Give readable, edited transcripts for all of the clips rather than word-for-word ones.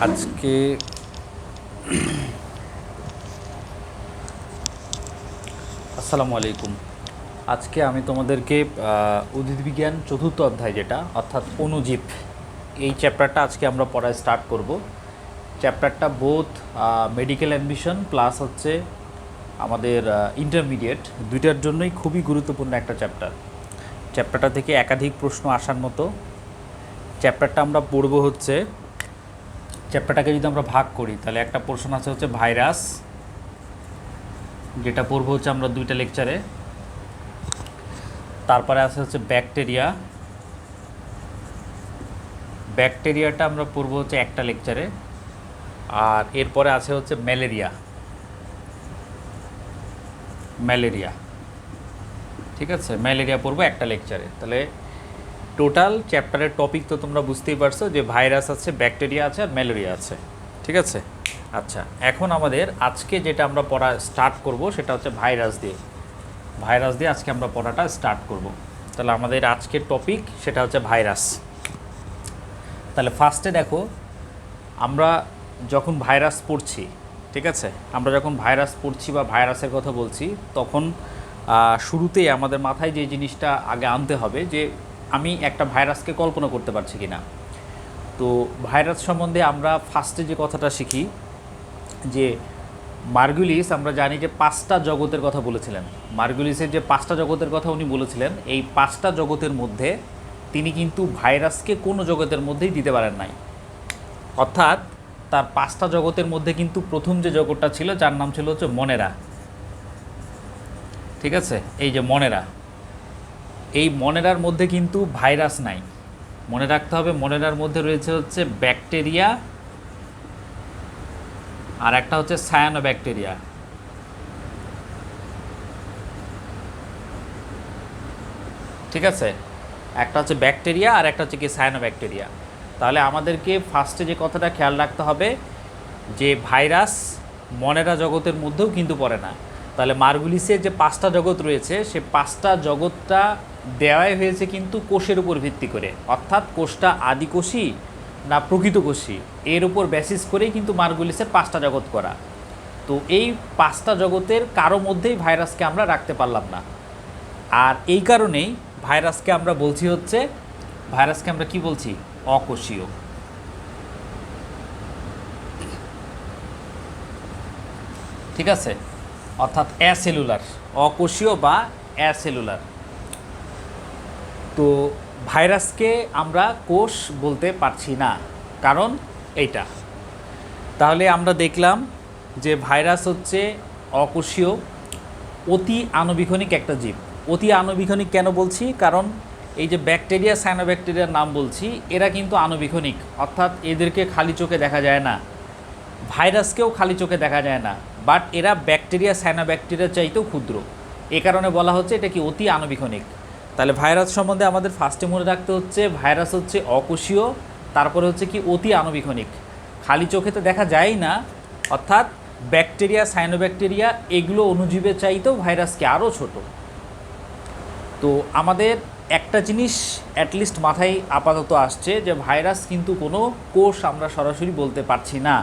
আজকে আসসালামু আলাইকুম। আজকে আমি তোমাদেরকে উদ্ভিদবিজ্ঞান চতুর্থ অধ্যায় যেটা অর্থাৎ অণুজীব, এই চ্যাপ্টারটা আজকে আমরা পড়া স্টার্ট করব। চ্যাপ্টারটা বোথ মেডিকেল অ্যাডমিশন প্লাস হচ্ছে আমাদের ইন্টারমিডিয়েট দুইটার জন্যই খুবই গুরুত্বপূর্ণ একটা চ্যাপ্টারটা থেকে একাধিক প্রশ্ন আসার মতো। চ্যাপ্টারটা আমরা পড়ব হচ্ছে, চ্যাপ্টারটাকে যদি আমরা ভাগ করি তাহলে একটা পোর্শন আছে হচ্ছে ভাইরাস, যেটা পড়বো হচ্ছে আমরা দুইটা লেকচারে। তারপরে আছে হচ্ছে ব্যাকটেরিয়া, ব্যাকটেরিয়াটা আমরা পড়বো হচ্ছে একটা লেকচারে। আর এরপরে আছে হচ্ছে ম্যালেরিয়া, ম্যালেরিয়া ঠিক আছে, ম্যালেরিয়া পড়বো একটা লেকচারে। তাহলে টোটাল চ্যাপ্টারের টপিক তো তোমরা বুঝতেই পারছো যে ভাইরাস আছে, ব্যাকটেরিয়া আছে আর ম্যালেরিয়া আছে, ঠিক আছে। আচ্ছা, এখন আমাদের আজকে যেটা আমরা পড়া স্টার্ট করব সেটা হচ্ছে ভাইরাস দিয়ে। ভাইরাস দিয়ে আজকে আমরা পড়াটা স্টার্ট করব। তাহলে আমাদের আজকের টপিক সেটা হচ্ছে ভাইরাস। তাহলে ফার্স্টে দেখো, আমরা যখন ভাইরাস পড়ছি, ঠিক আছে, আমরা যখন ভাইরাস পড়ছি বা ভাইরাসের কথা বলছি, তখন শুরুতেই আমাদের মাথায় যে জিনিসটা আগে আনতে হবে যে আমি একটা ভাইরাসকে কল্পনা করতে পারছি কি না। তো ভাইরাস সম্বন্ধে আমরা ফার্স্টে যে কথাটা শিখি যে মার্গুলিস, আমরা জানি যে 5টা জগতের কথা বলেছিলেন। মার্গুলিসের যে 5টা জগতের কথা উনি বলেছিলেন, এই 5টা জগতের মধ্যে তিনি কিন্তু ভাইরাসকে কোনো জগতের মধ্যেই দিতে পারেন নাই। অর্থাৎ তার 5টা জগতের মধ্যে কিন্তু প্রথম যে জগৎটা ছিল যার নাম ছিল হচ্ছে মনেরা, ঠিক আছে। এই যে মনেরা, এই মনেরার মধ্যে কিন্তু ভাইরাস নাই। মনে রাখতে হবে মনেরার মধ্যে রয়েছে হচ্ছে ব্যাকটেরিয়া আর একটা হচ্ছে সায়ানোব্যাকটেরিয়া, ঠিক আছে। একটা হচ্ছে ব্যাকটেরিয়া আর একটা হচ্ছে কি সায়ানোব্যাকটেরিয়া। তাহলে আমাদেরকে ফার্স্টে যে কথাটা খেয়াল রাখতে হবে যে ভাইরাস মনেরা জগতের মধ্যেও কিন্তু পড়ে না। তাহলে মার্গুলিসের যে 5টা জগৎ রয়েছে সে 5টা জগৎটা দেওয়াই হয়েছে কিন্তু কোষের উপর ভিত্তি করে, অর্থাৎ কোষটা আদিকোষী না প্রকৃত কোষী, এর উপর বেসিস করেই কিন্তু মার্গুলিসের 5টা জগৎ করা। তো এই 5টা জগতের কারো মধ্যেই ভাইরাসকে আমরা রাখতে পারলাম না। আর এই কারণেই ভাইরাসকে আমরা বলছি হচ্ছে, ভাইরাসকে আমরা কি বলছি, অকোষীয়, ঠিক আছে, অর্থাৎ অ্যাসেলুলার, অকোষীয় বা অ্যাসেলুলার। তো ভাইরাসকে আমরা কোষ বলতে পারছি না, কারণ এইটা। তাহলে আমরা দেখলাম যে ভাইরাস হচ্ছে অকোষীয়, অতি আণুবীক্ষণিক একটা জীব। অতি আণুবীক্ষণিক কেন বলছি, কারণ এই যে ব্যাকটেরিয়া সায়ানোব্যাকটেরিয়ার নাম বলছি, এরা কিন্তু আণুবীক্ষণিক, অর্থাৎ এদেরকে খালি চোখে দেখা যায় না। ভাইরাসকেও খালি চোখে দেখা যায় না, বাট এরা ব্যাকটেরিয়া সায়ানোব্যাকটেরিয়ার চাইতেও ক্ষুদ্র। এ কারণে বলা হচ্ছে এটা কি অতি আণুবীক্ষণিক। তাহলে ভাইরাস সম্বন্ধে আমাদের ফার্স্টে মনে রাখতে হচ্ছে ভাইরাস হচ্ছে অকোষীয়, তারপরে হচ্ছে কি অতি আণুবীক্ষণিক, খালি চোখে তো দেখা যায় না। অর্থাৎ ব্যাকটেরিয়া সায়ানোব্যাকটেরিয়া এগুলো অণুজীবের চাইতেও ভাইরাসকে আরও ছোট। তো আমাদের একটা জিনিস অ্যাটলিস্ট মাথায় আপাতত আসছে যে ভাইরাস কিন্তু কোনো কোষ আমরা সরাসরি বলতে পারছি না।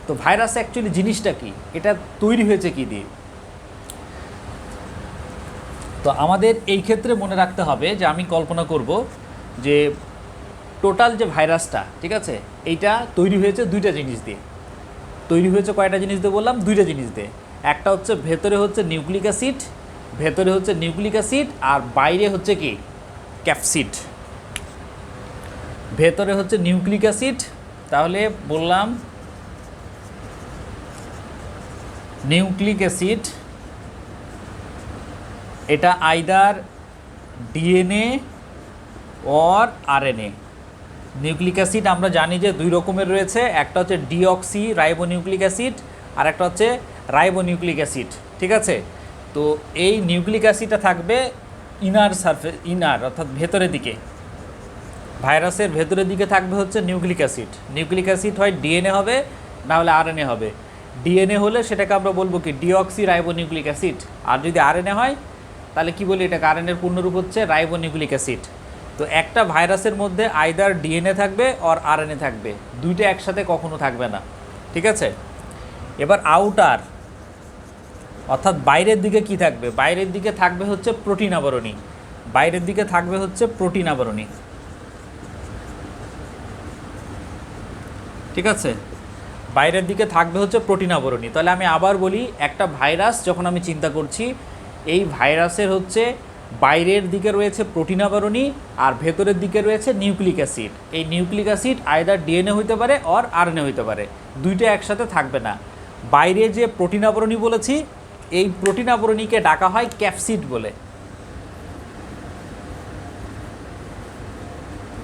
তো ভাইরাস অ্যাকচুয়ালি জিনিসটা কি, এটা তৈরি হয়েছে কি দিয়ে। তো আমাদের এই ক্ষেত্রে মনে রাখতে হবে যে আমি কল্পনা করব যে টোটাল যে ভাইরাসটা, ঠিক আছে, এইটা তৈরি হয়েছে দুইটা জিনিস দিয়ে। তৈরি হয়েছে কয়টা জিনিস দিয়ে বললাম, দুইটা জিনিস দিয়ে। একটা হচ্ছে ভেতরে হচ্ছে নিউক্লিক অ্যাসিড, ভেতরে হচ্ছে নিউক্লিক অ্যাসিড আর বাইরে হচ্ছে কি ক্যাপসিড। ভেতরে হচ্ছে নিউক্লিক অ্যাসিড, তাহলে বললাম নিউক্লিক অ্যাসিড এটা either DNA or RNA. Nucleic acid আমরা জানি যে দুই রকমের রয়েছে, একটা হচ্ছে ডিঅক্সি রাইবোনিউক্লিক অ্যাসিড আর একটা হচ্ছে রাইবোনিউক্লিক অ্যাসিড, ঠিক আছে। তো এই নিউক্লিক অ্যাসিডটা থাকবে ইনার সারফেস, ইনার অর্থাৎ ভেতরের দিকে। ভাইরাসের ভেতরের দিকে থাকবে হচ্ছে নিউক্লিক অ্যাসিড। নিউক্লিক অ্যাসিড হয় ডিএনএ হবে, না হলে আরএনএ হবে। ডিএনএ হলে সেটাকে আমরা বলবো কি ডিঅক্সি রাইবোনিউক্লিক অ্যাসিড, আর যদি আরএনএ হয় তাহলে কি বলি, এটাকে আরএনএর পূর্ণরূপ হচ্ছে রাইবোনিউক্লিক অ্যাসিড। তো একটা ভাইরাসের মধ্যে আইদার ডিএনএ থাকবে আর আরএনএ থাকবে, দুইটা একসাথে কখনো থাকবে না। ঠিক আছে, এবার আউটার অর্থাৎ বাইরের দিকে কি থাকবে? বাইরের দিকে থাকবে হচ্ছে প্রোটিন আবরণী, বাইরের দিকে থাকবে হচ্ছে প্রোটিন আবরণী। ঠিক আছে, বাইরের দিকে থাকবে হচ্ছে প্রোটিন আবরণী। তাহলে আমি আবার বলি, একটা ভাইরাস যখন আমি চিন্তা করছি, এই ভাইরাসের হচ্ছে বাইরের দিকে রয়েছে প্রোটিন আবরণী আর ভেতরের দিকে রয়েছে নিউক্লিক অ্যাসিড। এই নিউক্লিক অ্যাসিড আইদার ডিএনএ হইতে পারে আর আরএনএ হইতে পারে, দুইটা একসাথে থাকবে না। বাইরে যে প্রোটিন আবরণী বলেছি, এই প্রোটিন আবরণীকে ডাকা হয় ক্যাপসিড বলে।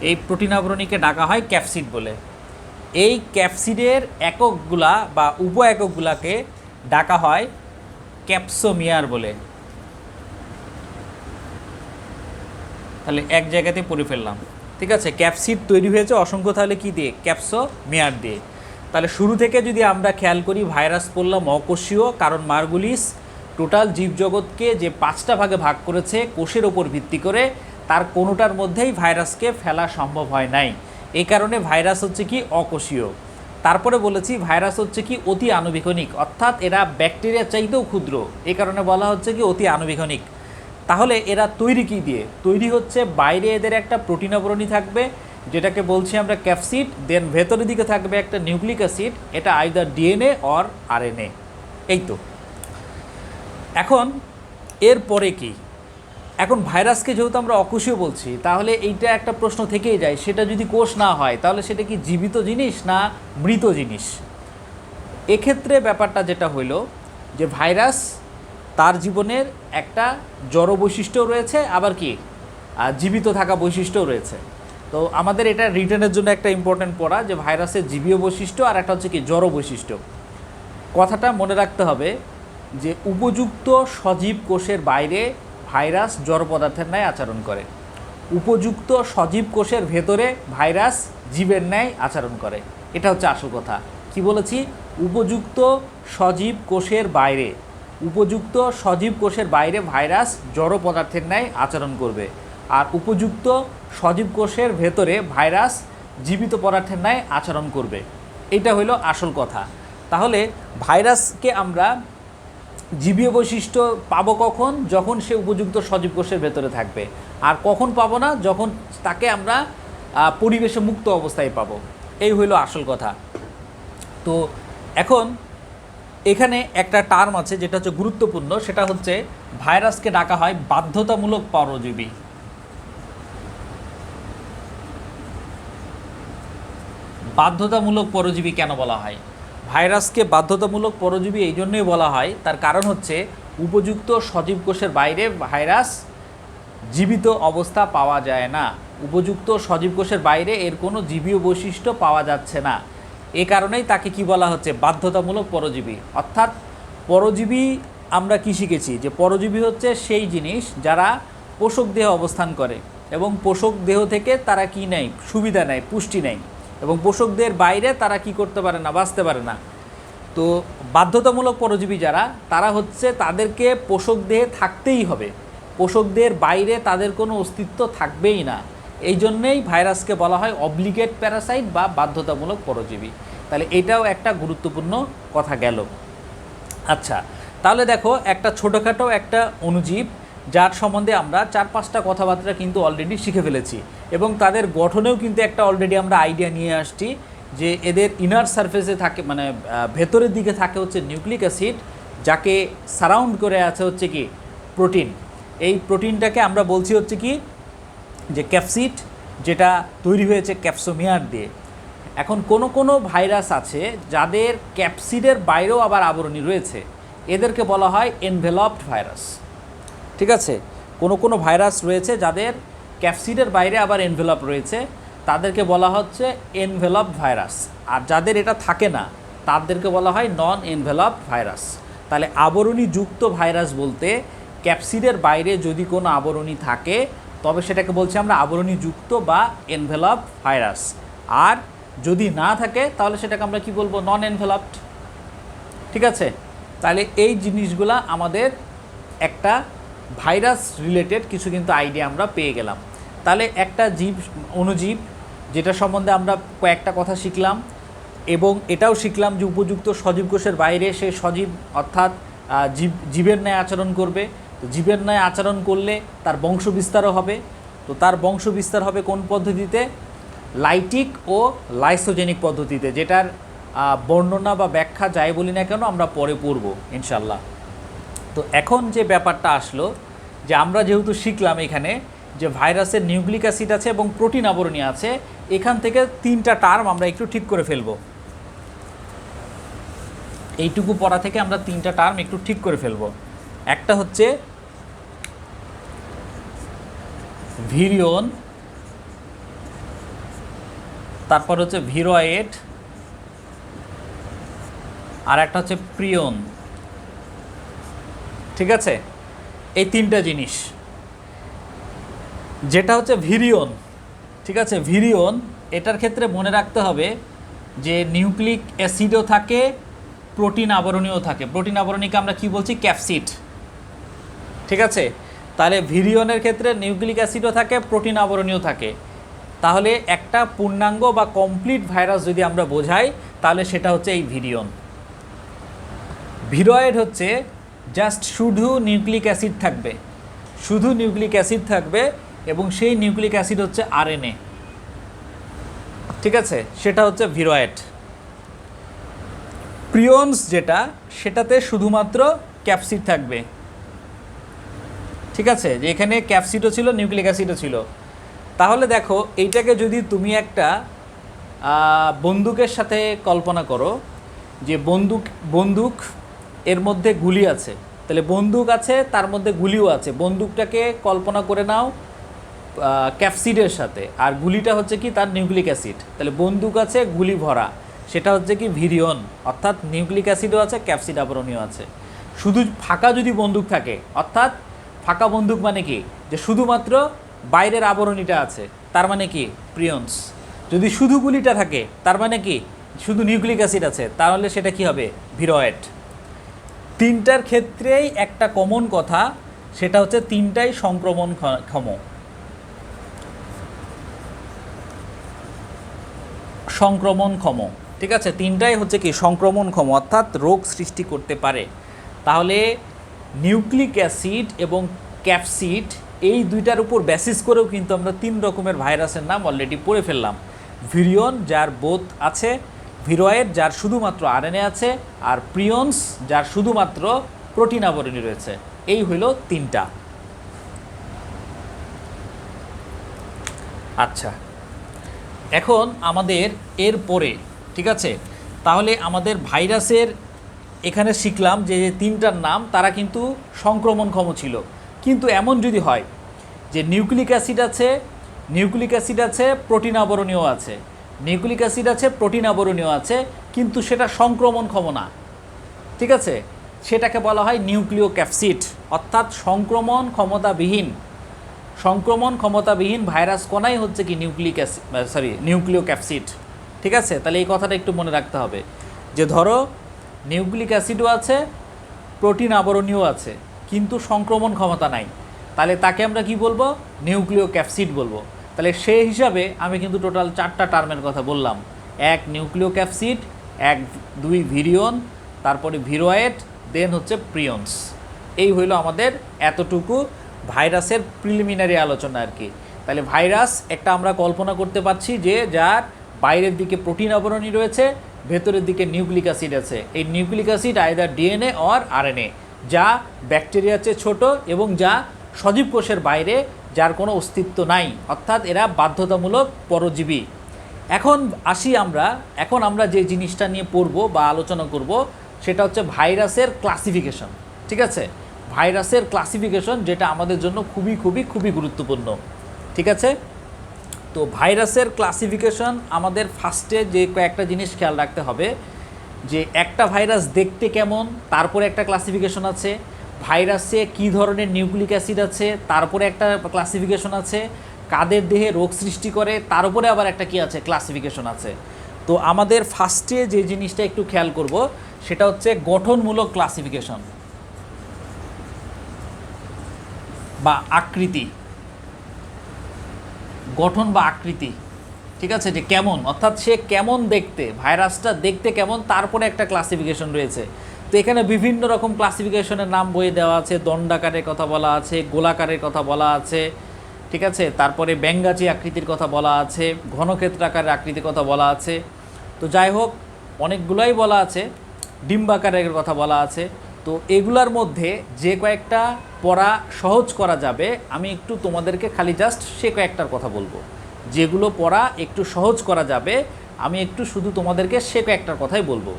এই প্রোটিন আবরণীকে ডাকা হয় ক্যাপসিড বলে। এই ক্যাপসিডের এককগুলা বা উপ এককগুলাকে ডাকা হয় ক্যাপসোমিয়ার বলে। তাহলে এক জায়গাতে পড়ে ফেললাম। ঠিক আছে, ক্যাপসিড তৈরি হয়েছে অসংখ্য, তাহলে কি দিয়ে? ক্যাপসোমিয়ার দিয়ে। তাহলে শুরু থেকে যদি আমরা খেয়াল করি, ভাইরাস পড়লাম অকোষীয়, কারণ মার্গুলিস টোটাল জীবজগৎকে যে 5টা ভাগে ভাগ করেছে কোষের ওপর ভিত্তি করে, তার কোনোটার মধ্যেই ভাইরাসকে ফেলা সম্ভব হয় নাই। এই কারণে ভাইরাস হচ্ছে কি অকোষীয়। তারপরে বলেছি ভাইরাস হচ্ছে কি অতি আণুবীক্ষণিক, অর্থাৎ এরা ব্যাকটেরিয়ার চাইতেও ক্ষুদ্র, এই কারণে বলা হচ্ছে কি অতি আণুবীক্ষণিক। তাহলে এরা তৈরি কি দিয়ে? তৈরি হচ্ছে বাইরে এদের একটা প্রোটিন আবরণী থাকবে, যেটাকে বলছি আমরা ক্যাপসিড, দেন ভেতরের দিকে থাকবে একটা নিউক্লিক অ্যাসিড, এটা আইদার ডিএনএ অর আরএনএ। এই তো। এখন এরপরে কি? এখন ভাইরাসকে যেহেতু আমরা অকোষীয় বলছি, তাহলে এইটা একটা প্রশ্ন থেকেই যায়, সেটা যদি কোষ না হয় তাহলে সেটা কি জীবিত জিনিস না মৃত জিনিস? এক্ষেত্রে ব্যাপারটা যেটা হইল যে ভাইরাস তার জীবনের একটা জড় বৈশিষ্ট্য রয়েছে, আবার কি জীবিত থাকা বৈশিষ্ট্যও রয়েছে। তো আমাদের এটা রিটেনের জন্য একটা ইম্পর্টেন্ট পড়া, যে ভাইরাসের জীবীয় বৈশিষ্ট্য আর একটা হচ্ছে কি জড় বৈশিষ্ট্য। কথাটা মনে রাখতে হবে যে উপযুক্ত সজীব কোষের বাইরে ভাইরাস জড় পদার্থের ন্যায় আচরণ করে, উপযুক্ত সজীব কোষের ভেতরে ভাইরাস জীবের ন্যায় আচরণ করে। এটা হচ্ছে আসল কথা। কি বলেছি? উপযুক্ত সজীব কোষের বাইরে, উপযুক্ত সজীব কোষের বাইরে ভাইরাস জড় পদার্থের ন্যায় আচরণ করবে, আর উপযুক্ত সজীব কোষের ভেতরে ভাইরাস জীবিত পদার্থের ন্যায় আচরণ করবে। এটা হলো আসল কথা। তাহলে ভাইরাসকে আমরা জীবীয় বৈশিষ্ট্য পাবো কখন? যখন সে উপযুক্ত সজীব কোষের ভেতরে থাকবে। আর কখন পাবো না? যখন তাকে আমরা পরিবেশে মুক্ত অবস্থায় পাবো। এই হইল আসল কথা। তো এখন এখানে একটা টার্ম আছে যেটা হচ্ছে গুরুত্বপূর্ণ, সেটা হচ্ছে ভাইরাসকে ডাকা হয় বাধ্যতামূলক পরজীবী। বাধ্যতামূলক পরজীবী কেন বলা হয়? ভাইরাসকে বাধ্যতামূলক পরজীবী এই জন্যই বলা হয়, তার কারণ হচ্ছে উপযুক্ত সজীব কোষের বাইরে ভাইরাস জীবিত অবস্থা পাওয়া যায় না। উপযুক্ত সজীব কোষের বাইরে এর কোনো জীবীয় বৈশিষ্ট্য পাওয়া যাচ্ছে না। এ কারণেই তাকে কি বলা হচ্ছে? বাধ্যতামূলক পরজীবী। অর্থাৎ পরজীবী আমরা কি শিখেছি? যে পরজীবী হচ্ছে সেই জিনিস যারা পোষক দেহে অবস্থান করে এবং পোষক দেহ থেকে তারা কি নেয়? সুবিধা নেয়, পুষ্টি নেয়, এবং পোষক দেহের বাইরে তারা কি করতে পারে না? বাঁচতে পারে না। তো বাধ্যতামূলক পরজীবী যারা, তারা হচ্ছে তাদেরকে পোষক দেহে থাকতেই হবে, পোষক দেহের বাইরে তাদের কোনো অস্তিত্ব থাকবেই না। এই জন্যেই ভাইরাসকে বলা হয় অব্লিগেট প্যারাসাইট বা বাধ্যতামূলক পরজীবী। তাহলে এটাও একটা গুরুত্বপূর্ণ কথা গেল। আচ্ছা, তাহলে দেখো একটা ছোটোখাটো একটা অণুজীব, যার সম্বন্ধে আমরা 4-5টা কথাবার্তা কিন্তু অলরেডি শিখে ফেলেছি, এবং তাদের গঠনেও কিন্তু একটা অলরেডি আমরা আইডিয়া নিয়ে আসছি, যে এদের ইনার সারফেসে থাকে, মানে ভেতরের দিকে থাকে হচ্ছে নিউক্লিক অ্যাসিড, যাকে সারাউন্ড করে আছে হচ্ছে কি প্রোটিন। এই প্রোটিনটাকে আমরা বলছি হচ্ছে কি যে ক্যাপসিড, যেটা তৈরি হয়েছে ক্যাপসোমিয়ার দিয়ে। এখন কোনো ভাইরাস আছে যাদের ক্যাপসিডের বাইরেও আবার আবরণী রয়েছে, এদেরকে বলা হয় এনভেলপড ভাইরাস। ঠিক আছে, কোনো ভাইরাস রয়েছে যাদের ক্যাপসিডের বাইরে আবার এনভেলপ রয়েছে, তাদেরকে বলা হচ্ছে এনভেলপড ভাইরাস। আর যাদের এটা থাকে না তাদেরকে বলা হয় নন এনভেলপড ভাইরাস। তাহলে আবরণীযুক্ত ভাইরাস বলতে ক্যাপসিডের বাইরে যদি কোনো আবরণী থাকে তবে সেটাকে বলছি আমরা আবরণীযুক্ত বা এনভেলপড ভাইরাস। আর যদি না থাকে তাহলে সেটাকে আমরা কি বলবো? নন এনভেলপড। ঠিক আছে, তাহলে এই জিনিসগুলা আমাদের একটা ভাইরাস রিলেটেড কিছু কিন্তু আইডিয়া আমরা পেয়ে গেলাম। তাহলে একটা জীব অণুজীব যেটা সম্বন্ধে আমরা কয়েকটা কথা শিখলাম এবং এটাও শিখলাম যে উপযুক্ত সজীব কোষের বাইরে সে সজীব অর্থাৎ জীবের ন্যায় আচরণ করবে। তো জীবের ন্যায় আচরণ করলে তার বংশ বিস্তারও হবে। তো তার বংশ বিস্তার হবে কোন পদ্ধতিতে? লাইটিক ও লাইসোজেনিক পদ্ধতিতে, যেটার বর্ণনা বা ব্যাখ্যা যাই বলি না কেন আমরা পরে পড়ব ইনশাল্লাহ। তো এখন যে ব্যাপারটা আসলো যে আমরা যেহেতু শিখলাম এখানে যে ভাইরাসের নিউক্লিক অ্যাসিড আছে এবং প্রোটিন আবরণী আছে, এখান থেকে 3টা টার্ম আমরা একটু ঠিক করে ফেলব। এইটুকু পড়া থেকে আমরা 3টা টার্ম একটু ঠিক করে ফেলব। একটা হচ্ছে ভিরিয়ন, তারপর হচ্ছে ভিরয়েড, আর একটা হচ্ছে প্রিয়ন। ঠিক আছে, এই 3টা জিনিস। যেটা হচ্ছে ভিরিয়ন, ঠিক আছে, ভিরিয়ন এটার ক্ষেত্রে মনে রাখতে হবে যে নিউক্লিক অ্যাসিডও থাকে, প্রোটিন আবরণীও থাকে। প্রোটিন আবরণীকে আমরা কি বলছি? ক্যাপসিড। ঠিক আছে, তাহলে ভিরিয়নের ক্ষেত্রে নিউক্লিক অ্যাসিডও থাকে, প্রোটিন আবরণীও থাকে। তাহলে একটা পূর্ণাঙ্গ বা কমপ্লিট ভাইরাস যদি আমরা বোঝাই তাহলে সেটা হচ্ছে এই ভিরিয়ন। ভিরয়েড হচ্ছে জাস্ট শুধু নিউক্লিক অ্যাসিড থাকবে, শুধু নিউক্লিক অ্যাসিড থাকবে এবং সেই নিউক্লিক অ্যাসিড হচ্ছে আরএনএ। ঠিক আছে, সেটা হচ্ছে ভিরয়েড। প্রিয়নস যেটা, সেটাতে শুধুমাত্র ক্যাপসিড থাকবে। ঠিক আছে, যে এখানে ক্যাপসিডও ছিল, নিউক্লিক অ্যাসিডও ছিল। তাহলে দেখো এইটাকে যদি তুমি একটা বন্দুকের সাথে কল্পনা করো যে বন্দুক এর মধ্যে গুলি আছে, তাহলে বন্দুক আছে তার মধ্যে গুলিও আছে। বন্দুকটাকে কল্পনা করে নাও ক্যাপসিডের সাথে, আর গুলিটা হচ্ছে কি তার নিউক্লিক অ্যাসিড। তাহলে বন্দুক আছে, গুলি ভরা, সেটা হচ্ছে কি ভিরিয়ন, অর্থাৎ নিউক্লিক অ্যাসিডও আছে, ক্যাপসিড আবরণীয় আছে। শুধু ফাঁকা যদি বন্দুক থাকে, অর্থাৎ ফাঁকা বন্দুক মানে কি? যে শুধুমাত্র বাইরের আবরণীটা আছে, তার মানে কি? প্রিয়ন্স। যদি শুধু গুলিটা থাকে তার মানে কি? শুধু নিউক্লিক অ্যাসিড আছে, তাহলে সেটা কি হবে? ভিরয়েড। 3টার ক্ষেত্রেই একটা কমন কথা, সেটা হচ্ছে 3টাই সংক্রমণক্ষম। ঠিক আছে, 3টাই হচ্ছে কি? সংক্রমণক্ষম, অর্থাৎ রোগ সৃষ্টি করতে পারে। তাহলে নিউক্লিক অ্যাসিড এবং ক্যাপসিড এই 2টার উপর বেসিস করেও কিন্তু আমরা 3 রকমের ভাইরাসের নাম অলরেডি পড়ে ফেললাম। ভিরিয়ন যার বোথ আছে, ভিরয়েড যার শুধুমাত্র আরএনএ আছে, আর প্রিয়ন্স যার শুধুমাত্র প্রোটিন আবরণী রয়েছে। এই হইল 3টা। আচ্ছা, এখন আমাদের এর পরে, ঠিক আছে, তাহলে আমাদের ভাইরাসের এখানে শিখলাম যে 3টার নাম, তারা কিন্তু সংক্রমণক্ষম ছিল। কিন্তু এমন যদি হয় যে নিউক্লিক অ্যাসিড আছে, প্রোটিন আবরণীয় আছে, নিউক্লিক অ্যাসিড আছে, প্রোটিন আবরণীয় আছে, কিন্তু সেটা সংক্রমণক্ষম না, ঠিক আছে, সেটাকে বলা হয় নিউক্লিও ক্যাপসিড, অর্থাৎ সংক্রমণ ক্ষমতাবিহীন ভাইরাস কণাই হচ্ছে কি নিউক্লিও ক্যাপসিড। ঠিক আছে, তাহলে এই কথাটা একটু মনে রাখতে হবে যে ধরো নিউক্লিক অ্যাসিডও আছে, প্রোটিন আবরণীয় আছে, কিন্তু সংক্রমণ ক্ষমতা নাই, তাহলে তাকে আমরা কি বলবো? নিউক্লিও ক্যাপসিড বলবো। তাহলে সেই হিসাবে আমি কিন্তু টোটাল 4টা টার্মের কথা বললাম। 1 নিউক্লিও ক্যাপসিড, 1 2 ভিরিয়ন, তারপরে ভিরয়েড, দেন হচ্ছে প্রিয়ন্স। এই হইল আমাদের এতটুকু ভাইরাসের প্রিলিমিনারি আলোচনা আর কি। তাহলে ভাইরাস একটা আমরা কল্পনা করতে পারছি যে যার বাইরের দিকে প্রোটিন আবরণী রয়েছে, ভেতরের দিকে নিউক্লিক অ্যাসিড আছে। এই nucleic acid either DNA or RNA, যা ব্যাকটেরিয়ার চেয়ে ছোট এবং যা সজীব কোষের বাইরে, যার কোনো অস্তিত্ব নাই, অর্থাৎ এরা বাধ্যতামূলক পরজীবী। এখন আমরা যে জিনিসটা নিয়ে পড়ব বা আলোচনা করব সেটা হচ্ছে ভাইরাসের ক্লাসিফিকেশন। ঠিক আছে, ভাইরাসের ক্লাসিফিকেশন, যেটা আমাদের জন্য খুবই খুবই খুবই গুরুত্বপূর্ণ। ঠিক আছে, তো ভাইরাসের ক্লাসিফিকেশন আমাদের ফার্স্টে যে কয়েকটা জিনিস খেয়াল রাখতে হবে যে একটা ভাইরাস দেখতে কেমন, তারপরে একটা ক্লাসিফিকেশন আছে। ভাইরাসে কী ধরনের নিউক্লিক অ্যাসিড আছে, তারপরে একটা ক্লাসিফিকেশন আছে। কাদের দেহে রোগ সৃষ্টি করে, তার উপরে আবার একটা কি আছে? ক্লাসিফিকেশন আছে। তো আমাদের ফার্স্টে যে জিনিসটা একটু খেয়াল করব সেটা হচ্ছে গঠনমূলক ক্লাসিফিকেশন বা আকৃতি। গঠন বা আকৃতি, ঠিক আছে, যে কেমন, অর্থাৎ সে কেমন দেখতে, ভাইরাসটা দেখতে কেমন, তারপরে একটা ক্লাসিফিকেশন রয়েছে। তো এখানে বিভিন্ন রকম ক্লাসিফিকেশনের নাম বইয়ে দেওয়া আছে, দণ্ডাকারের কথা বলা আছে, গোলাকারের কথা বলা আছে, ঠিক আছে, তারপরে ব্যঙ্গাচী আকৃতির কথা বলা আছে, ঘনক্ষেত্রাকারের আকৃতির কথা বলা আছে। তো যাই হোক, অনেকগুলোই বলা আছে, ডিম্বাকারের কথা বলা আছে। তো এগুলার মধ্যে যে কয়েকটা পড়া সহজ করা যাবে, আমি একটু তোমাদেরকে খালি জাস্ট সে কয়েকটার কথা বলবো। যেগুলো পড়া একটু সহজ করা যাবে, আমি একটু শুধু তোমাদেরকে সে কয়েকটার কথাই বলবো।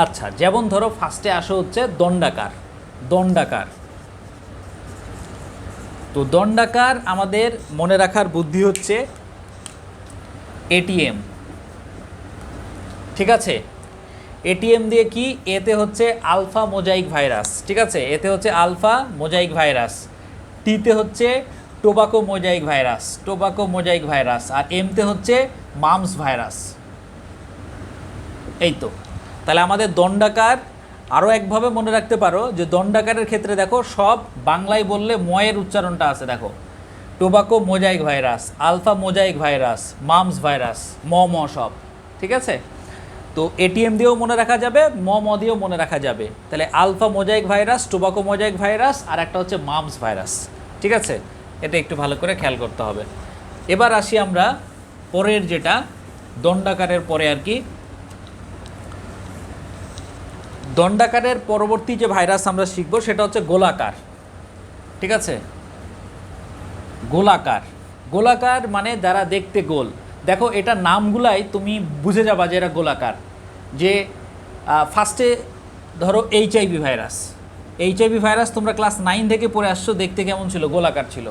আচ্ছা, যেমন ধরো ফার্স্টে আসো হচ্ছে দণ্ডাকার। দণ্ডাকার, তো দণ্ডাকার আমাদের মনে রাখার বুদ্ধি হচ্ছে এটিএম, ঠিক আছে। এটিএম দিয়ে কি, এতে হচ্ছে আলফা মোজাইক ভাইরাস, ঠিক আছে, এতে হচ্ছে আলফা মোজাইক ভাইরাস। টিতে হচ্ছে tobacco mosaic virus, tobacco mosaic virus. আর এমতে হচ্ছে মামস ভাইরাস। এই তো, তাহলে আমাদের দণ্ডাকার আরও একভাবে মনে রাখতে পারো যে দণ্ডাকারের ক্ষেত্রে দেখো সব বাংলায় বললে ময়ের উচ্চারণটা আছে, দেখো tobacco mosaic virus, alpha mosaic virus, mumps virus, ম সব, ঠিক আছে। তো এটিএম দিয়েও মনে রাখা যাবে, ম দিয়েও মনে রাখা যাবে। তাহলে alpha mosaic virus, tobacco mosaic virus, আর একটা হচ্ছে মামস ভাইরাস, ঠিক আছে। এটা একটু ভালো করে খেয়াল করতে হবে। এবার আসি আমরা পরের, যেটা দণ্ডাকারের পরে আর কি, দণ্ডাকারের পরবর্তী যে ভাইরাস আমরা শিখব সেটা হচ্ছে গোলাকার, ঠিক আছে। গোলাকার, গোলাকার মানে যারা দেখতে গোল। দেখো এটা নামগুলাই তুমি বুঝে যাবা যে এরা গোলাকার। যে ফার্স্টে ধরো এইচআইভি ভাইরাস, এইচআইভি ভাইরাস তোমরা ক্লাস 9 থেকে পড়ে আসছো, দেখতে কেমন ছিল, গোলাকার ছিল।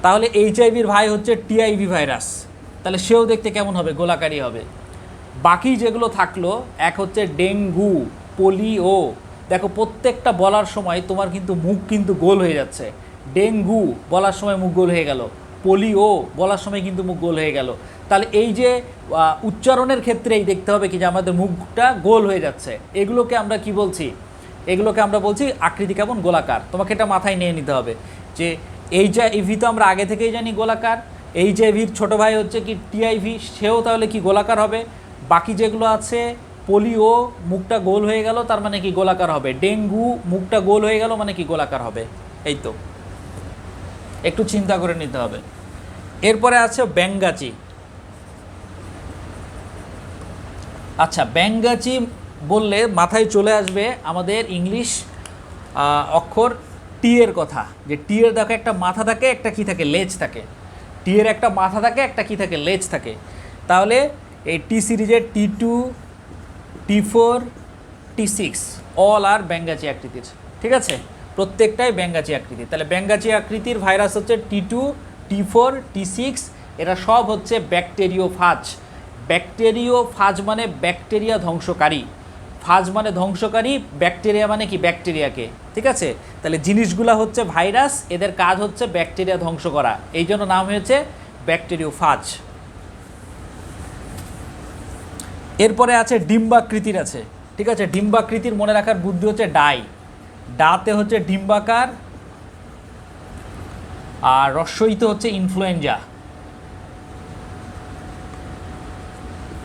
তাহলে এইচআইভির ভাই হচ্ছে টিআইভি ভাইরাস, তাহলে সেও দেখতে কেমন হবে, গোলাকারই হবে। বাকি যেগুলো থাকলো, এক হচ্ছে ডেঙ্গু, পোলিও। দেখো প্রত্যেকটা বলার সময় তোমার কিন্তু মুখ কিন্তু গোল হয়ে যাচ্ছে। ডেঙ্গু বলার সময় মুখ গোল হয়ে গেল, পোলিও বলার সময় কিন্তু মুখ গোল হয়ে গেল। তাহলে এই যে উচ্চারণের ক্ষেত্রেই দেখতে হবে কি যে আমাদের মুখটা গোল হয়ে যাচ্ছে। এগুলোকে আমরা কি বলছি, এগুলোকে আমরা বলছি আকৃতি কেমন, গোলাকার। তোমাকে এটা মাথায় নিয়ে নিতে হবে যে এইচআইভি তো আমরা আগে থেকেই জানি গোলাকার, এইচআইভির ছোটো ভাই হচ্ছে কি টিআইভি, সেও তাহলে কি গোলাকার হবে। বাকি যেগুলো আছে, পোলিও মুখটা গোল হয়ে গেল তার মানে কি গোলাকার হবে, ডেঙ্গু মুখটা গোল হয়ে গেল মানে কি গোলাকার হবে। এই তো, একটু চিন্তা করে নিতে হবে। এরপরে আছে ব্যঙ্গাচী। আচ্ছা, ব্যঙ্গাচী বললে মাথায় চলে আসবে আমাদের ইংলিশ অক্ষর টি এর কথা, যে টি এর দেখো একটা মাথা থাকে, একটা কি থাকে, লেজ থাকে। টি এর একটা মাথা থাকে, একটা কি থাকে, লেজ থাকে। তাহলে এই টি সিরিজের T2, T4, T6 অল আর ব্যঙ্গাচী আকৃতির, ঠিক আছে, প্রত্যেকটাই ব্যঙ্গাচী আকৃতির। তাহলে ব্যঙ্গাচী আকৃতির ভাইরাস হচ্ছে T2, T4, T6, এরা সব হচ্ছে ব্যাকটেরিওফাজ। ব্যাকটেরিওফাজ মানে ব্যাকটেরিয়া ধ্বংসকারী, ফাজ মানে ধ্বংসকারী, ব্যাকটেরিয়া মানে কি, ব্যাকটেরিয়াকে, ঠিক আছে। তাহলে জিনিসগুলা হচ্ছে ভাইরাস, এদের কাজ হচ্ছে ব্যাকটেরিয়া ধ্বংস করা, এই জন্য নাম হয়েছে ব্যাকটেরিওফাজ। এরপরে আছে ডিম্বাকৃতির আছে, ঠিক আছে। ডিম্বাকৃতির মনে রাখার বুদ্ধি হচ্ছে ডাই, ডাতে হচ্ছে ডিম্বাকার, আর রস্বইতে হচ্ছে ইনফ্লুয়েঞ্জা,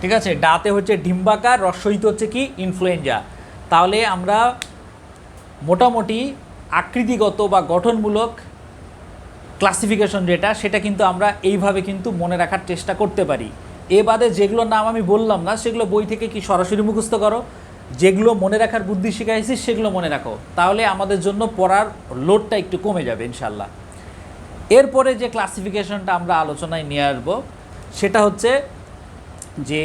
ঠিক আছে। ডাতে হচ্ছে ডিম্বাকার, রস্বইতে হচ্ছে কি, ইনফ্লুয়েঞ্জা। তাহলে আমরা মোটামুটি আকৃতিগত বা গঠনমূলক ক্লাসিফিকেশন যেটা, সেটা কিন্তু আমরা এইভাবে কিন্তু মনে রাখার চেষ্টা করতে পারি। এ বাদে যেগুলোর নাম আমি বললাম না সেগুলো বই থেকে কি সরাসরি মুখস্থ করো, যেগুলো মনে রাখার বুদ্ধি শিখাইছি সেগুলো মনে রাখো, তাহলে আমাদের জন্য পড়ার লোডটা একটু কমে যাবে ইনশাল্লাহ। এরপরে যে ক্লাসিফিকেশনটা আমরা আলোচনায় নিয়ে আসবো সেটা হচ্ছে যে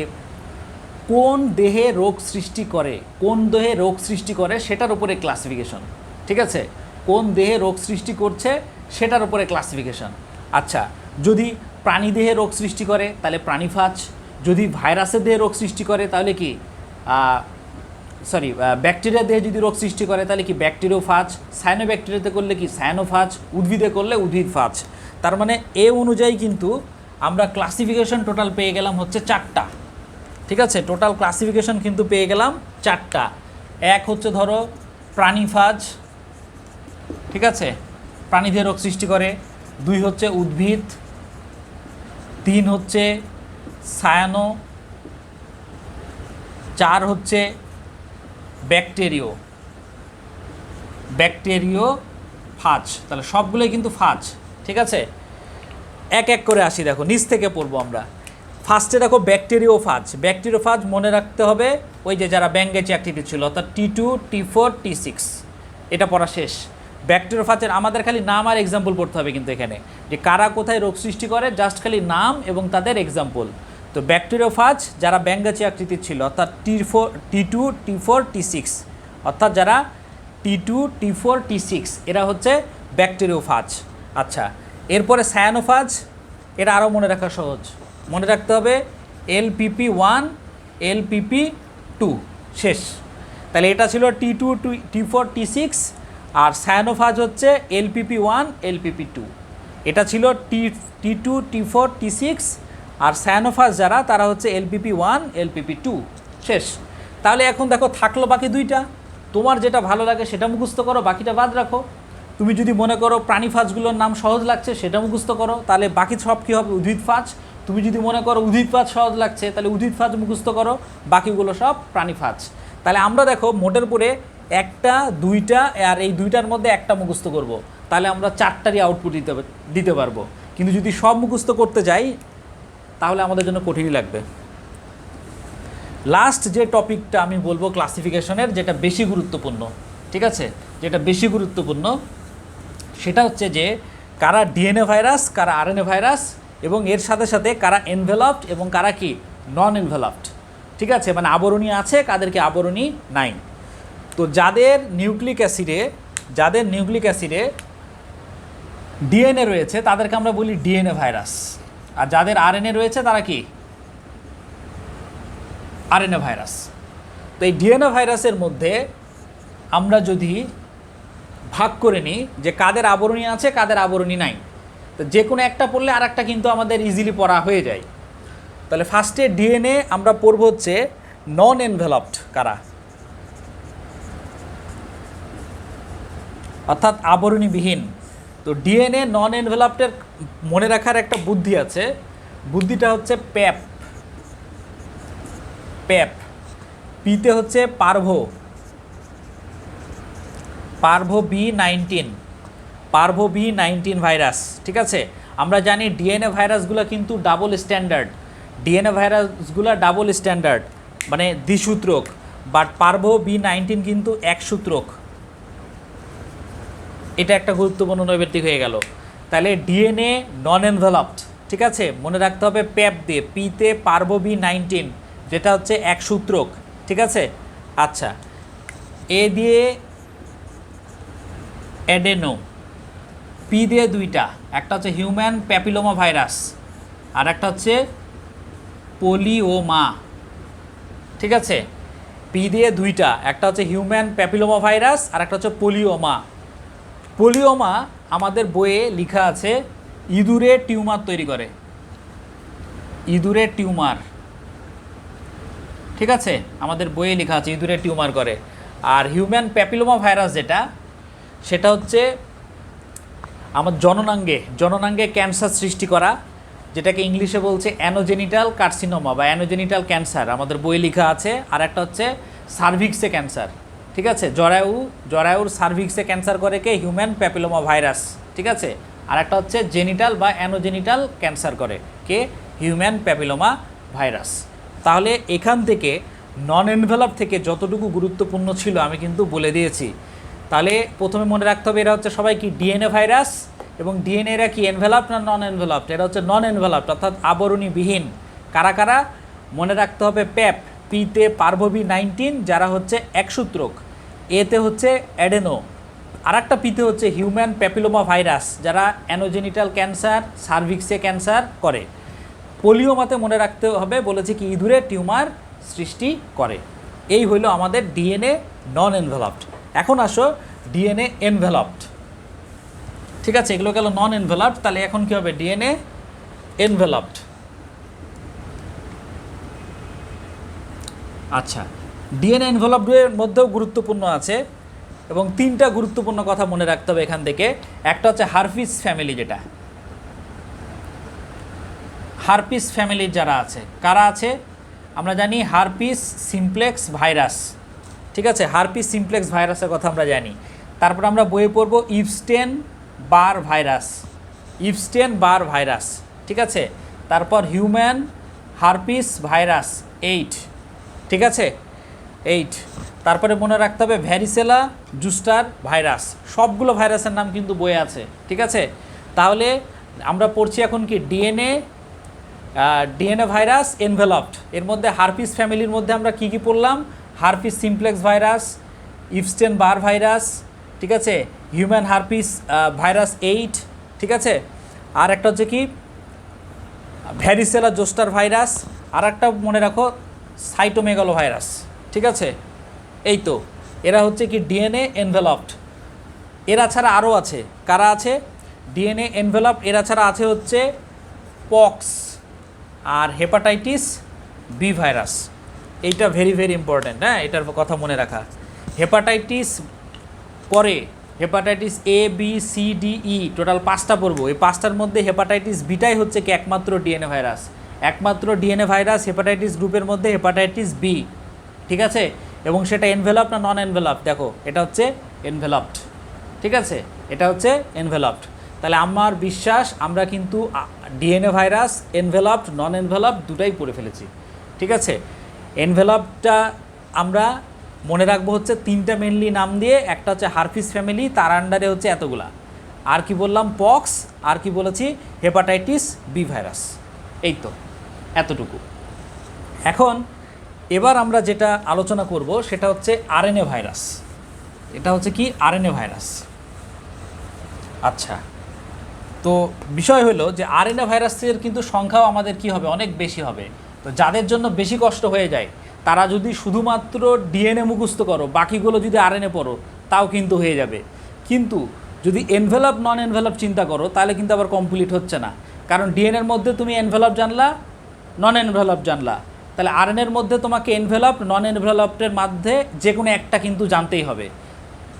কোন দেহে রোগ সৃষ্টি করে, কোন দেহে রোগ সৃষ্টি করে সেটার উপরে ক্লাসিফিকেশন, ঠিক আছে। কোন দেহে রোগ সৃষ্টি করছে সেটার উপরে ক্লাসিফিকেশন। আচ্ছা, যদি প্রাণী দেহে রোগ সৃষ্টি করে তাহলে প্রাণীফাজ, যদি ভাইরাসের দেহে রোগ সৃষ্টি করে তাহলে কি ব্যাকটেরিয়া দেহে যদি রোগ সৃষ্টি করে তাহলে কি ব্যাকটেরিওফাজ, সায়ানোব্যাকটেরিয়াতে করলে কি সায়ানোফাজ, উদ্ভিদে করলে উদ্ভিদফাজ। তার মানে এ অনুযায়ী কিন্তু আমরা ক্লাসিফিকেশন টোটাল পেয়ে গেলাম হচ্ছে 4টা, ঠিক আছে। টোটাল ক্লাসিফিকেশন কিন্তু পেয়ে গেলাম 4টা। এক হচ্ছে ধরো প্রাণীফাজ, ঠিক আছে, প্রাণীদের রোগ সৃষ্টি করে। 2 হচ্ছে উদ্ভিদ, 3 হচ্ছে সায়ানো, 4 হচ্ছে ব্যাকটেরিও ফাজ। তাহলে সবগুলোই কিন্তু ফাজ, ঠিক আছে। এক এক করে আসি, দেখো নিচ থেকে পড়বো আমরা। ফার্স্টে দেখো ব্যাকটেরিওফাজ মনে রাখতে হবে, ওই যে যারা ব্যাঙ্গে চাকরিতে ছিল, অর্থাৎ T2 T4 T6, এটা পড়া শেষ। ব্যাকটেরিওফাজের আমাদের খালি নাম আর এক্সাম্পল পড়তে হবে, কিন্তু এখানে যে কারা কোথায় রোগ সৃষ্টি করে জাস্ট খালি নাম এবং তাদের এক্সাম্পল। তো ব্যাকটেরিওফাজ যারা ব্যাঙ্গাচি আকৃতির ছিল, অর্থাৎ T2 T4 T6, অর্থাৎ যারা T2 T4 T6 এরা হচ্ছে ব্যাকটেরিওফাজ। আচ্ছা, এরপরে সায়ানোফাজ, এটা আরও মনে রাখা সহজ, মনে রাখতে হবে LPP1 LPP2, শেষ। তাহলে এটা ছিল T2 T4 T6, আর সায়ানোফাজ হচ্ছে LPP1 LPP2। এটা ছিল T2 T4 T6, আর সায়ানোফাজ যারা তারা হচ্ছে LPP1 LPP2, শেষ। তাহলে এখন দেখো থাকলো বাকি দুইটা, তোমার যেটা ভালো লাগে সেটা মুখস্থ করো, বাকিটা বাদ রাখো। তুমি যদি মনে করো প্রাণীফাজগুলোর নাম সহজ লাগছে সেটা মুখস্থ করো, তাহলে বাকি সব কী হবে, উদ্ভিদফাজ। তুমি যদি মনে করো উদ্ভিদফাজ সহজ লাগছে তাহলে উদ্ভিদফাজ মুখস্থ করো, বাকিগুলো সব প্রাণীফাজ। তাহলে আমরা দেখো মোটের উপরে একটা দুইটা আর এই দুইটার মধ্যে একটা মুখস্থ করব, তাহলে আমরা চারটারই আউটপুট দিতে পারবো। কিন্তু যদি সব মুখস্থ করতে যাই তাহলে আমাদের জন্য কঠিনই লাগবে। লাস্ট যে টপিকটা আমি বলবো ক্লাসিফিকেশনের, যেটা বেশি গুরুত্বপূর্ণ, ঠিক আছে, যেটা বেশি গুরুত্বপূর্ণ সেটা হচ্ছে যে কারা ডিএনএ ভাইরাস, কারা আরএনএ ভাইরাস, এবং এর সাথে সাথে কারা এনভেলপড এবং কারা কি নন এনভেলপড, ঠিক আছে, মানে আবরণী আছে কাদেরকে আবরণী নাই। তো যাদের নিউক্লিক অ্যাসিডে ডিএনএ রয়েছে তাদেরকে আমরা বলি ডিএনএ ভাইরাস, আর যাদের আরএনএ রয়েছে তারা কি আরএনএ ভাইরাস। তো এই ডিএনএ ভাইরাসের মধ্যে আমরা যদি ভাগ করে নিই যে কাদের আবরণী আছে কাদের আবরণী নাই, তো যে কোনো একটা পড়লে আর একটা কিন্তু আমাদের ইজিলি পড়া হয়ে যায়। তাহলে ফার্স্টে ডিএনএ আমরা পড়ব হচ্ছে নন এনভেলপড কারা, অর্থাৎ আবরণীবিহীন। তো ডিএনএ নন এনভেলপডের মনে রাখার একটা বুদ্ধি আছে, বুদ্ধিটা হচ্ছে প্যাপ। পিতে হচ্ছে পার্ভো B19 ভাইরাস, ঠিক আছে। আমরা জানি ডিএনএ ভাইরাসগুলো কিন্তু ডাবল স্ট্যান্ডার্ড, মানে দ্বিসূত্রক, বাট পার্ভো B19 কিন্তু একসূত্রক। এটা একটা গুরুত্বপূর্ণ নৈবেদ্যিক হয়ে গেল। তাহলে ডিএনএ নন এনভেলপড, ঠিক আছে, মনে রাখতে হবে প্যাপ দিয়ে, পিতে পার্ভো B19 যেটা হচ্ছে একসূত্রক, ঠিক আছে। আচ্ছা, এ দিয়ে অ্যাডেনো, পি দিয়ে দুইটা, একটা হচ্ছে হিউম্যান প্যাপিলোমা ভাইরাস আর একটা হচ্ছে পোলিওমা, ঠিক আছে। পি দিয়ে দুইটা, একটা হচ্ছে হিউম্যান প্যাপিলোমা ভাইরাস আর একটা হচ্ছে পোলিওমা আমাদের বইয়ে লেখা আছে ইঁদুরে টিউমার তৈরি করে, ঠিক আছে, আমাদের বইয়ে লেখা আছে ইঁদুরে টিউমার করে। আর হিউম্যান প্যাপিলোমা ভাইরাস সেটা হচ্ছে আমার জননাঙ্গে ক্যান্সার সৃষ্টি করা, যেটাকে ইংলিশে বলছে অ্যানোজেনিটাল কার্সিনোমা বা অ্যানোজেনিটাল ক্যান্সার, আমাদের বই লেখা আছে। আর একটা হচ্ছে সার্ভিক্সে ক্যান্সার, ঠিক আছে, জরায়ুর সার্ভিক্সে ক্যান্সার করে কে, হিউম্যান প্যাপিলোমা ভাইরাস, ঠিক আছে। আর একটা হচ্ছে জেনিটাল বা অ্যানোজেনিটাল ক্যান্সার করে কে, হিউম্যান প্যাপিলোমা ভাইরাস। তাহলে এখান থেকে নন এনভেলপ থেকে যতটুকু গুরুত্বপূর্ণ ছিল আমি কিন্তু বলে দিয়েছি। তাহলে প্রথমে মনে রাখতে হবে এরা হচ্ছে সবাই কি ডিএনএ ভাইরাস, এবং ডিএনএ এরা কি এনভেলপ না নন এনভেলপড, এরা হচ্ছে নন এনভেলপড অর্থাৎ আবরণীবিহীন। কারা কারা মনে রাখতে হবে, প্যাপ, পিতে পার্ভো B19 যারা হচ্ছে একসূত্রক, এতে হচ্ছে অ্যাডেনো, আর একটা পিতে হচ্ছে হিউম্যান প্যাপিলোমা ভাইরাস যারা অ্যানোজেনিটাল ক্যান্সার সার্ভিক্সে ক্যান্সার করে। পোলিওমাতে মনে রাখতে হবে বলেছে কি ইঁদুরে টিউমার সৃষ্টি করে। এই হইল আমাদের ডিএনএ নন এনভেলপড। এখন আসো ডিএনএ এনভেলপড, ঠিক আছে, এগুলো গেল নন এনভেলপড। তাহলে এখন কী হবে, ডিএনএ এনভেলপড। আচ্ছা, ডিএনএ এনভেলপডের মধ্যেও গুরুত্বপূর্ণ আছে এবং তিনটা গুরুত্বপূর্ণ কথা মনে রাখতে হবে এখান থেকে। একটা হচ্ছে হারপিস ফ্যামিলি, যেটা হারপিস ফ্যামিলির যারা আছে, কারা আছে আমরা জানি হারপিস সিমপ্লেক্স ভাইরাস, ঠিক আছে, হারপিস সিমপ্লেক্স ভাইরাসের কথা আমরা জানি। তারপর আমরা বইয়ে পড়ব ইপস্টেন Barr virus, Epstein Barr virus, ঠিক আছে। তারপর হিউম্যান হারপিস ভাইরাস 8, ঠিক আছে 8। তারপরে মনে রাখতে হবে ভ্যারিসেলা জুস্টার ভাইরাস, সবগুলো ভাইরাসের নাম কিন্তু বইয়ে আছে, ঠিক আছে। তাহলে আমরা পড়ছি এখন কি ডিএনএ ভাইরাস এনভেলপড, এর মধ্যে হারপিস ফ্যামিলির মধ্যে আমরা কি কি পড়লাম, herpes simplex virus, Epstein Barr virus, ঠিক আছে, হিউম্যান হারপিস ভাইরাস 8, ঠিক আছে। আর একটা হচ্ছে কি ভ্যারিসেলা জোস্টার ভাইরাস, আর একটা মনে রাখো সাইটোমেগালো ভাইরাস, ঠিক আছে। এই তো এরা হচ্ছে কি ডিএনএ এনভেলপড। এরা ছাড়া আরও আছে, কারা আছে ডিএনএ এনভেলপড, এরা ছাড়া আছে হচ্ছে পক্স আর হেপাটাইটিস বি ভাইরাস। এইটা ভেরি ভেরি ইম্পর্ট্যান্ট, হ্যাঁ, এটার কথা মনে রাখা। হেপাটাইটিস পরে hepatitis A B C D E total 5টা পড়বো। এই 5টার মধ্যে হেপাটাইটিস বিটাই হচ্ছে কি একমাত্র ডিএনএ ভাইরাস, একমাত্র ডিএনএ ভাইরাস হেপাটাইটিস গ্রুপের মধ্যে হেপাটাইটিস বি, ঠিক আছে। এবং সেটা এনভেলপ না নন এনভেলপ, দেখো এটা হচ্ছে এনভেলপড, ঠিক আছে, এটা হচ্ছে এনভেলপড। তাহলে আমার বিশ্বাস আমরা কিন্তু ডিএনএ ভাইরাস এনভেলপড নন এনভেলপ দুটাই পড়ে ফেলেছি, ঠিক আছে। এনভেলপটা আমরা মনে রাখবো হচ্ছে 3টা মেনলি নাম দিয়ে, একটা হচ্ছে হারপিস ফ্যামিলি, তার আন্ডারে হচ্ছে এতগুলা, আর কি বললাম পক্স, আর কি বলেছি হেপাটাইটিস বি ভাইরাস, এই তো এতটুকু। এখন এবার আমরা যেটা আলোচনা করব সেটা হচ্ছে আরএনএ ভাইরাস। এটা হচ্ছে কি আরএনএ ভাইরাস। আচ্ছা, তো বিষয় হলো যে আরএনএ ভাইরাসের কিন্তু সংখ্যাও আমাদের কি হবে অনেক বেশি হবে। তো যাদের জন্য বেশি কষ্ট হয়ে যায় তারা যদি শুধুমাত্র ডিএনএ মুখস্থ করো, বাকিগুলো যদি আরএনএ পড়ো তাও কিন্তু হয়ে যাবে। কিন্তু যদি এনভেলপ নন এনভেলপ চিন্তা করো তাহলে কিন্তু আবার কমপ্লিট হচ্ছে না, কারণ ডিএনএর মধ্যে তুমি এনভেলপ জানলা, নন এনভেলপ জানলা, তাহলে আরএনএর মধ্যে তোমাকে এনভেলপ নন এনভেলপের মধ্যে যে কোনো একটা কিন্তু জানতেই হবে।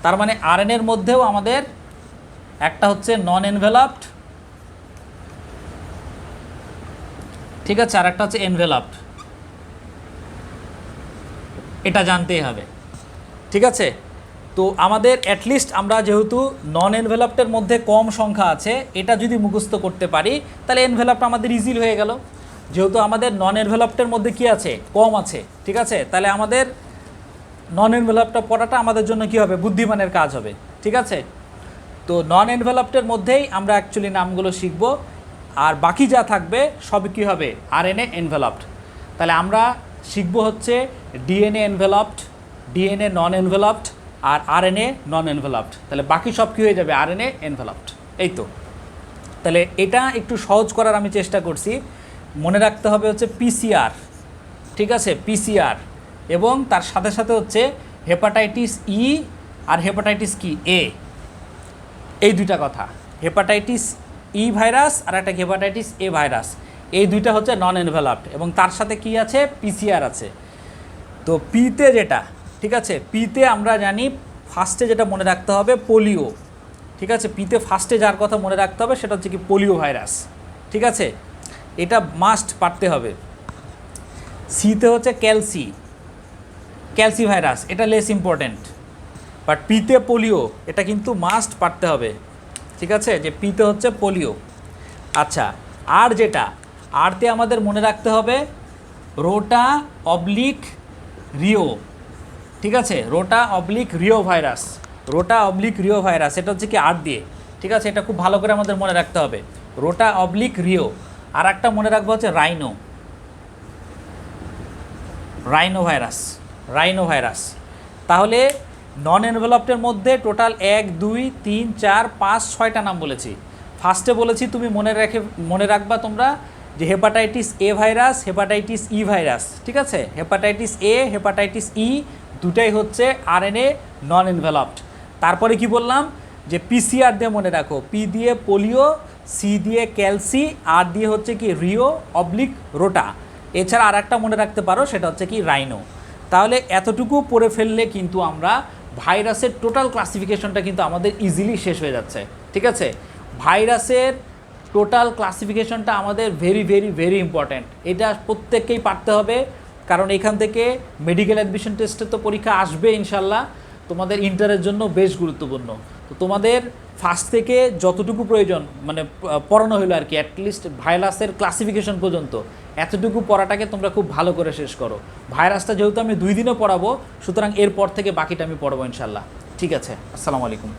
তার মানে আরএনএর মধ্যেও আমাদের একটা হচ্ছে নন এনভেলপড, ঠিক আছে, আর একটা হচ্ছে এনভেলপড, এটা জানতেই হবে, ঠিক আছে। তো আমাদের অ্যাটলিস্ট আমরা যেহেতু নন এনভেলপটের মধ্যে কম সংখ্যা আছে, এটা যদি মুখস্থ করতে পারি তাহলে এনভেলপটা আমাদের ইজিলি হয়ে গেল। যেহেতু আমাদের নন এনভেলপটের মধ্যে কি আছে কম আছে, ঠিক আছে, তাহলে আমাদের নন এনভেলপটা পড়াটা আমাদের জন্য কি হবে বুদ্ধিমানের কাজ হবে, ঠিক আছে। তো নন এনভেলপটের মধ্যেই আমরা অ্যাকচুয়ালি নামগুলো শিখব, আর বাকি যা থাকবে সবই কী হবে আরএনএ এনভেলপড। তাহলে আমরা শিখব হচ্ছে ডিএনএ এনভেলপড, ডিএনএ নন এনভেলপড আর আরএনএ নন এনভেলপড। তাহলে বাকি সব কী হয়ে যাবে আরএনএ এনভেলপড, এই তো। তাহলে এটা একটু সহজ করার আমি চেষ্টা করছি। মনে রাখতে হবে হচ্ছে পিসিআর, ঠিক আছে, পিসিআর, এবং তার সাথে সাথে হচ্ছে হেপাটাইটিস ই আর হেপাটাইটিস কি এ, এই দুইটা কথা। হেপাটাইটিস ই ভাইরাস আর একটা হেপাটাইটিস এ ভাইরাস, এই দুইটা হচ্ছে নন এনভেলপড, এবং তার সাথে কি আছে পিসিআর আছে। তো পিতে যেটা, ঠিক আছে, পিতে আমরা জানি ফার্স্টে যেটা মনে রাখতে হবে পোলিও, ঠিক আছে, পিতে ফার্স্টে যার কথা মনে রাখতে হবে সেটা হচ্ছে কি পোলিও ভাইরাস, ঠিক আছে, এটা মাস্ট পারতে হবে। সিতে হচ্ছে ক্যালসি ভাইরাস, এটা লেস ইম্পর্টেন্ট, বাট পিতে পোলিও এটা কিন্তু মাস্ট পারতে হবে, ঠিক আছে, যে পিতে হচ্ছে পোলিও। আচ্ছা, আর যেটা আরতে আমাদের মনে রাখতে হবে রোটা অবলিক রিও, ঠিক আছে, rota oblique Rio virus, rota oblique Rio virus, এটা হচ্ছে কি আর দিয়ে, ঠিক আছে, এটা খুব ভালো করে আমাদের মনে রাখতে হবে রোটা অবলিক রিও। আর একটা মনে রাখবো হচ্ছে রাইনো ভাইরাস। তাহলে নন এনভেলপটের মধ্যে টোটাল 1 2 3 4 5 6টা নাম বলেছি। ফার্স্টে বলেছি তুমি মনে রাখবা তোমরা যে hepatitis A virus, hepatitis E virus, ঠিক আছে, হেপাটাইটিস এ হেপাটাইটিস ই দুটাই হচ্ছে আরএনএ নন এনভেলপড। তারপরে কি বললাম যে পিসিআর দিয়ে মনে রাখো, পি দিয়ে পোলিও, সি দিয়ে ক্যালসি, আর দিয়ে হচ্ছে কি রিও অবলিক রোটা। এছাড়া আর একটা মনে রাখতে পারো সেটা হচ্ছে কি রাইনো। তাহলে এতটুকু পড়ে ফেললে কিন্তু আমরা ভাইরাসের টোটাল ক্লাসিফিকেশনটা কিন্তু আমাদের ইজিলি শেষ হয়ে যাচ্ছে, ঠিক আছে। ভাইরাসের টোটাল ক্লাসিফিকেশনটা আমাদের ভেরি ভেরি ভেরি ইম্পর্ট্যান্ট। এটা প্রত্যেককেই পারতে হবে, কারণ এখান থেকে মেডিকেল অ্যাডমিশন টেস্টে তো পরীক্ষা আসবে ইনশাল্লাহ, তোমাদের ইন্টারের জন্য বেশ গুরুত্বপূর্ণ। তো তোমাদের ফার্স্ট থেকে যতটুকু প্রয়োজন মানে পড়ানো হলো আর কি, অ্যাটলিস্ট ভাইরাসের ক্লাসিফিকেশন পর্যন্ত এতটুকু পড়াটাকে তোমরা খুব ভালো করে শেষ করো। ভাইরাসটা যেহেতু আমি 2 দিনে পড়াবো, সুতরাং এরপর থেকে বাকিটা আমি পড়াবো ইনশাল্লাহ। ঠিক আছে, আসসালামু আলাইকুম।